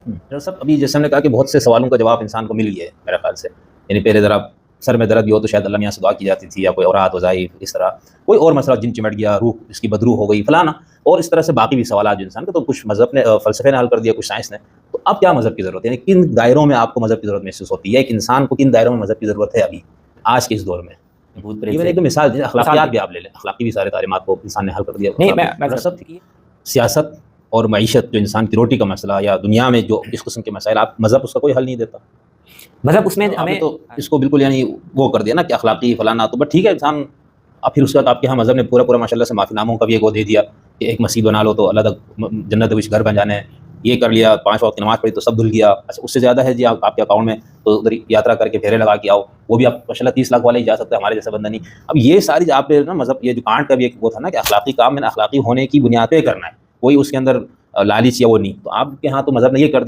Doctor صاحب ابھی جیسے ہم نے کہا کہ بہت سے سوالوں کا جواب انسان کو مل گیا ہے میرے خیال سے، یعنی پہلے ذرا سر میں درد بھی ہو تو شاید اللہ میاں سے دعا کی جاتی تھی، یا کوئی اورات وظائف اس طرح، کوئی اور مسئلہ جن چمٹ گیا، روح اس کی بدروح ہو گئی فلانا، اور اس طرح سے باقی بھی سوالات جو انسان کے، تو کچھ مذہب نے فلسفے نے حل کر دیا، کچھ سائنس نے. تو اب کیا مذہب کی ضرورت ہے، یعنی کن دائروں میں آپ کو مذہب کی ضرورت محسوس ہوتی ہے، ایک انسان کو کن دائروں میں مذہب کی ضرورت ہے ابھی آج کے اس دور میں؟ ایون ایک مثال دیجیے، اخلاقیات بھی آپ لے لیں، اخلاقی بھی سارے تعلیمات کو انسان نے حل کر دیا. نہیں سیاست اور معیشت جو انسان کی روٹی کا مسئلہ، یا دنیا میں جو اس قسم کے مسائل، آپ مذہب اس کا کوئی حل نہیں دیتا. مطلب اس میں ہمیں تو اس کو بالکل یعنی وہ کر دیا نا کہ اخلاقی فلانا، تو بس ٹھیک ہے انسان. اب پھر اس کے بعد آپ کے یہاں مذہب نے پورا ماشاء اللہ سے معافی ناموں کا بھی ایک وہ دے دیا کہ ایک مسجد بنا لو تو اللہ تک جنت کچھ گھر بن جانے ہیں، یہ کر لیا، 5 وقت کی نماز پڑھی تو سب دھل گیا. اچھا اس سے زیادہ ہے جی آپ کے اکاؤنٹ میں، تو ادھر یاترا کر کے پھیرے لگا کے آؤ، وہ بھی آپ ماشاء اللہ 30 لاکھ والے ہی جا سکتے ہیں، ہمارے جیسا بندہ نہیں. اب یہ ساری آپ نا مذہب، یہ جو کانٹ کا بھی ایک وہ تھا نا کہ اخلاقی کام میں اخلاقی ہونے کی بنیاد پہ کرنا ہے، کوئی اس کے اندر لالچ یا وہ نہیں. تو آپ کے ہاں تو مذہب نے یہ کر دیا